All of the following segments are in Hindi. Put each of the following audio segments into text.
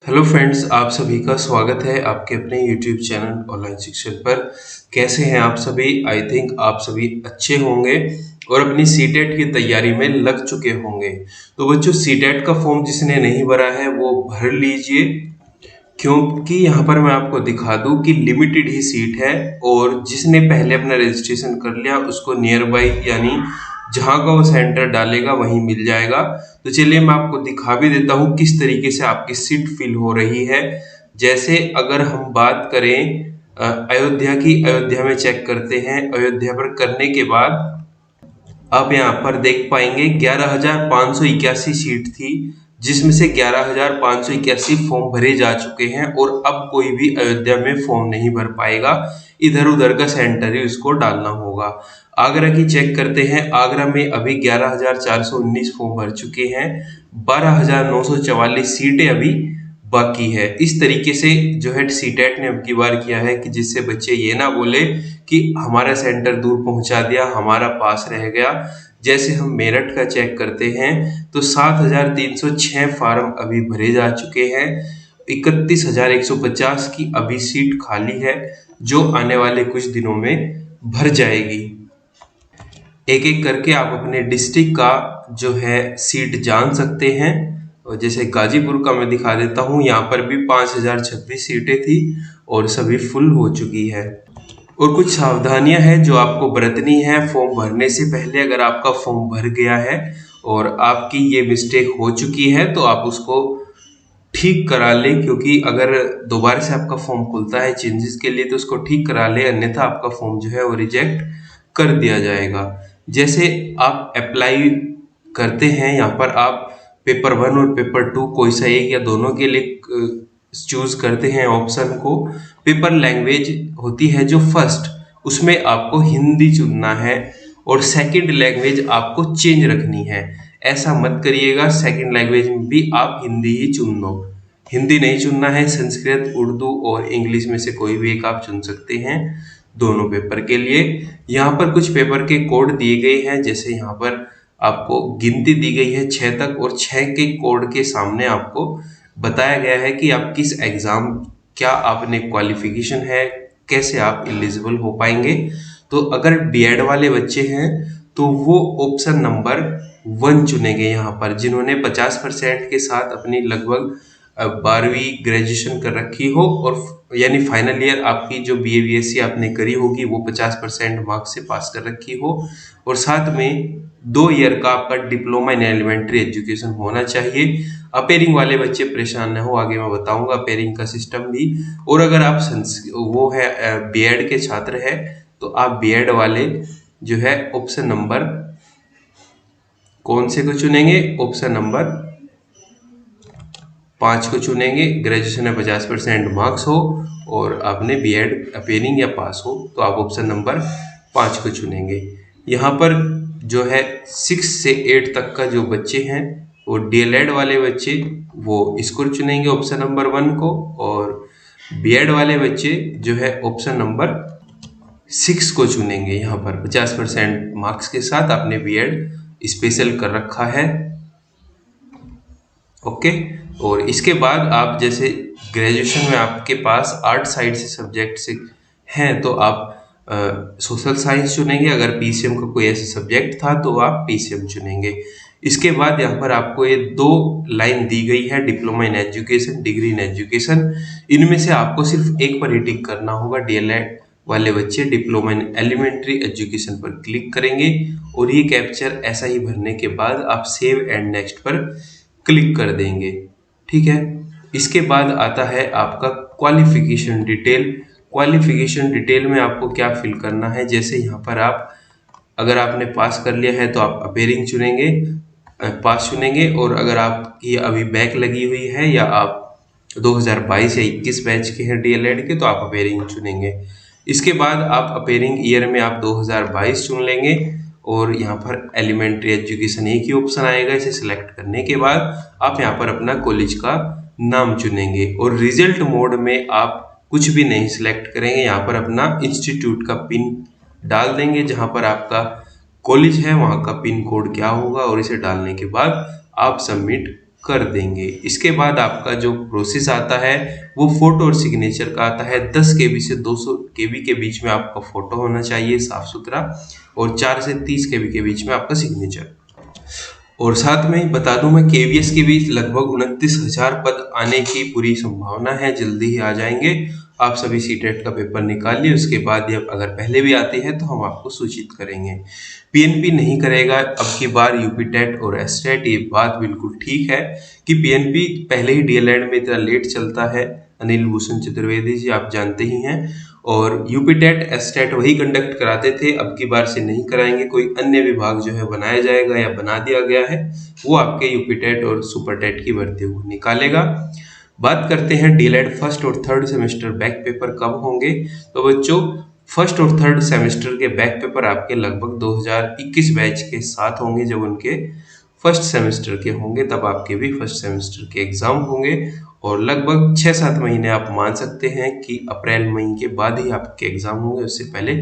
हेलो फ्रेंड्स, आप सभी का स्वागत है आपके अपने यूट्यूब चैनल ऑनलाइन शिक्षण पर। कैसे हैं आप सभी? आई थिंक आप सभी अच्छे होंगे और अपनी सीटेट की तैयारी में लग चुके होंगे। तो बच्चों, सीटेट का फॉर्म जिसने नहीं भरा है वो भर लीजिए, क्योंकि यहाँ पर मैं आपको दिखा दूं कि लिमिटेड ही सीट है और जिसने पहले अपना रजिस्ट्रेशन कर लिया उसको नियर बाई यानी जहाँ का वो सेंटर डालेगा वहीं मिल जाएगा। तो चलिए मैं आपको दिखा भी देता हूँ किस तरीके से आपकी सीट फिल हो रही है। जैसे अगर हम बात करें अयोध्या की, अयोध्या में चेक करते हैं। अयोध्या पर करने के बाद आप यहाँ पर देख पाएंगे 11,581 सीट थी, जिसमें से 11,581 फॉर्म भरे जा चुके हैं और अब कोई भी अयोध्या में फॉर्म नहीं भर पाएगा। इधर उधर का सेंटर ही उसको डालना होगा। आगरा की चेक करते हैं। आगरा में अभी 11,419 फॉर्म भर चुके हैं। 12,944 सीटें अभी बाकी है। इस तरीके से जो है सीटेट ने अब की बार किया है कि जिससे बच्चे ये ना बोले कि हमारा सेंटर दूर पहुंचा दिया, हमारा पास रह गया। जैसे हम मेरठ का चेक करते हैं तो 7,306 फार्म अभी भरे जा चुके हैं। 31,150 की अभी सीट खाली है, जो आने वाले कुछ दिनों में भर जाएगी। एक एक करके आप अपने डिस्ट्रिक्ट का जो है सीट जान सकते हैं। और जैसे गाजीपुर का मैं दिखा देता हूँ, यहाँ पर भी 5,026 सीटें थी और सभी फुल हो चुकी है। और कुछ सावधानियां हैं जो आपको बरतनी है फॉर्म भरने से पहले। अगर आपका फॉर्म भर गया है और आपकी ये मिस्टेक हो चुकी है तो आप उसको ठीक करा ले, क्योंकि अगर दोबारा से आपका फॉर्म खुलता है चेंजेस के लिए तो उसको ठीक करा ले, अन्यथा आपका फॉर्म जो है वो रिजेक्ट कर दिया जाएगा। जैसे आप अप्लाई करते हैं, यहाँ पर आप पेपर 1 और पेपर 2 कोई सा एक या दोनों के लिए चूज करते हैं ऑप्शन को। पेपर लैंग्वेज होती है जो फर्स्ट, उसमें आपको हिंदी चुनना है और सेकंड लैंग्वेज आपको चेंज रखनी है। ऐसा मत करिएगा सेकंड लैंग्वेज में भी आप हिंदी ही चुन लो। हिंदी नहीं चुनना है, संस्कृत, उर्दू और इंग्लिश में से कोई भी एक आप चुन सकते हैं दोनों पेपर के लिए। यहाँ पर कुछ पेपर के कोड दिए गए हैं। जैसे यहाँ पर आपको गिनती दी गई है 6 तक और 6 के कोड के सामने आपको बताया गया है कि आप किस एग्जाम, क्या आपने क्वालिफिकेशन है, कैसे आप एलिजिबल हो पाएंगे। तो अगर बीएड वाले बच्चे हैं तो वो ऑप्शन नंबर 1 चुनेंगे यहाँ पर, जिन्होंने 50% के साथ अपनी लगभग 12वीं ग्रेजुएशन कर रखी हो और यानी फाइनल ईयर आपकी जो बीए बीएससी आपने करी होगी वो 50% मार्क्स से पास कर रखी हो और साथ में 2 ईयर का आपका डिप्लोमा इन एलिमेंट्री एजुकेशन होना चाहिए। अपेयरिंग वाले बच्चे परेशान न हो, आगे मैं बताऊंगा अपेयरिंग का सिस्टम भी। और अगर आप वो है बीएड के छात्र है तो आप बीएड वाले जो है ऑप्शन नंबर कौन से को चुनेंगे? ऑप्शन नंबर 5 को चुनेंगे। ग्रेजुएशन में 50% मार्क्स हो और आपने बीएड अपेयरिंग या पास हो तो आप ऑप्शन नंबर 5 को चुनेंगे। यहाँ पर जो है 6 से 8 तक का जो बच्चे हैं वो डीएलएड वाले बच्चे वो इसको चुनेंगे ऑप्शन नंबर 1 को, और बीएड वाले बच्चे जो है ऑप्शन नंबर 6 को चुनेंगे। यहाँ पर 50% मार्क्स के साथ आपने बीएड स्पेशल कर रखा है। ओके। और इसके बाद आप जैसे ग्रेजुएशन में आपके पास आर्ट साइड से सब्जेक्ट से हैं तो आप सोशल साइंस चुनेंगे। अगर पीसीएम का कोई ऐसा सब्जेक्ट था तो आप पीसीएम चुनेंगे। इसके बाद यहाँ पर आपको ये 2 लाइन दी गई है, diploma in education, degree in education. इनमें से आपको सिर्फ एक पर ही टिक करना होगा। डीएलएड वाले बच्चे डिप्लोमा इन एलिमेंट्री एजुकेशन पर क्लिक करेंगे और ये कैप्चर ऐसा ही भरने के बाद आप सेव एंड नेक्स्ट पर क्लिक कर देंगे। ठीक है। इसके बाद आता है आपका क्वालिफिकेशन डिटेल। क्वालिफिकेशन डिटेल में आपको क्या फिल करना है? जैसे यहाँ पर आप अगर आपने पास कर लिया है तो आप अपेयरिंग चुनेंगे, पास चुनेंगे। और अगर आपकी अभी बैक लगी हुई है या आप 2022 या 21 बैच के हैं डीएलएड के तो आप अपेयरिंग चुनेंगे। इसके बाद आप अपेयरिंग ईयर में आप 2022 चुन लेंगे और यहाँ पर एलिमेंट्री एजुकेशन एक ही ऑप्शन आएगा। इसे सिलेक्ट करने के बाद आप यहाँ पर अपना कॉलेज का नाम चुनेंगे और रिजल्ट मोड में आप कुछ भी नहीं सिलेक्ट करेंगे। यहाँ पर अपना इंस्टीट्यूट का पिन डाल देंगे, जहाँ पर आपका कॉलेज है वहाँ का पिन कोड क्या होगा, और इसे डालने के बाद आप सबमिट कर देंगे। इसके बाद आपका जो प्रोसेस आता है वो फोटो और सिग्नेचर का आता है। 10 केबी से 200 केबी के बीच में आपका फोटो होना चाहिए साफ सुथरा, और 4 से 30 केबी के बीच में आपका सिग्नेचर। और साथ में बता दूं मैं, केवीएस के बीच लगभग 29,000 पद आने की पूरी संभावना है, जल्दी ही आ जाएंगे। आप सभी सीटेट का पेपर निकालिए, उसके बाद ये अगर पहले भी आती है तो हम आपको सूचित करेंगे। पीएनपी नहीं करेगा अब की बार यूपी टेट और एसटेट, ये बात बिल्कुल ठीक है कि पीएनपी पहले ही डीएलएड में इतना लेट चलता है। अनिल भूषण चतुर्वेदी जी आप जानते ही हैं, और यूपी टेट एसटेट वही कंडक्ट कराते थे, अब की बार से नहीं कराएंगे। कोई अन्य विभाग जो है बनाया जाएगा या बना दिया गया है, वो आपके यूपी टेट और सुपर टेट की भर्ती को निकालेगा। बात करते हैं डीएलएड फर्स्ट और थर्ड सेमेस्टर बैक पेपर कब होंगे। तो बच्चों, फर्स्ट और थर्ड सेमेस्टर के बैक पेपर आपके लगभग 2021 बैच के साथ होंगे। जब उनके फर्स्ट सेमेस्टर के होंगे तब आपके भी फर्स्ट सेमेस्टर के एग्जाम होंगे, और लगभग 6-7 महीने आप मान सकते हैं कि अप्रैल मई के बाद ही आपके एग्जाम होंगे, उससे पहले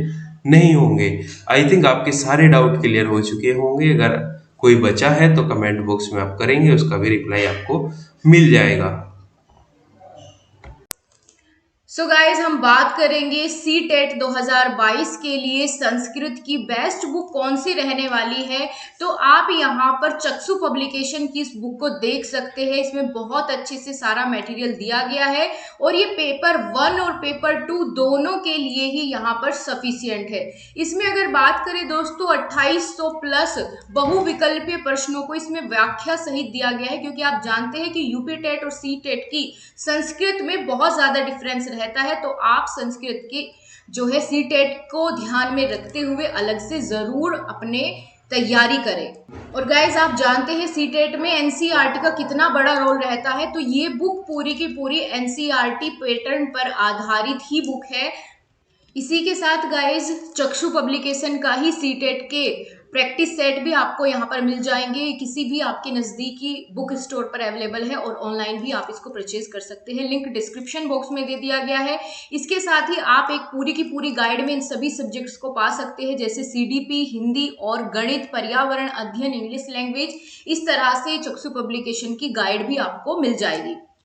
नहीं होंगे। आई थिंक आपके सारे डाउट क्लियर हो चुके होंगे। अगर कोई बचा है तो कमेंट बॉक्स में आप करेंगे, उसका भी रिप्लाई आपको मिल जाएगा। सो गाइज हम बात करेंगे सी टेट 2022 के लिए संस्कृत की बेस्ट बुक कौन सी रहने वाली है। तो आप यहाँ पर चक्षु पब्लिकेशन की इस बुक को देख सकते हैं। इसमें बहुत अच्छे से सारा मटेरियल दिया गया है, और ये पेपर 1 और पेपर 2 दोनों के लिए ही यहाँ पर सफिशियंट है। इसमें अगर बात करें दोस्तों, 2800 प्लस बहुविकल्पीय प्रश्नों को इसमें व्याख्या सहित दिया गया है, क्योंकि आप जानते हैं कि यूपी टेट और सी टेट की संस्कृत में बहुत ज्यादा डिफरेंस रहता है। तो आप संस्कृत की जो है सी टेट को ध्यान में रखते हुए अलग से जरूर अपने तैयारी करें। और गाइज आप जानते हैं सी टेट में एनसीईआरटी का कितना बड़ा रोल रहता है। तो ये बुक पूरी की पूरी एनसीईआरटी पैटर्न पर आधारित ही बुक है। इसी के साथ गाइज चक्षु पब्लिकेशन का ही सी टेट के प्रैक्टिस सेट भी आपको यहाँ पर मिल जाएंगे। किसी भी आपके नज़दीकी बुक स्टोर पर अवेलेबल है, और ऑनलाइन भी आप इसको परचेज कर सकते हैं। लिंक डिस्क्रिप्शन बॉक्स में दे दिया गया है। इसके साथ ही आप एक पूरी की पूरी गाइड में इन सभी सब्जेक्ट्स को पा सकते हैं, जैसे सीडीपी, हिंदी और गणित, पर्यावरण अध्ययन, इंग्लिश लैंग्वेज। इस तरह से चक्षु पब्लिकेशन की गाइड भी आपको मिल जाएगी।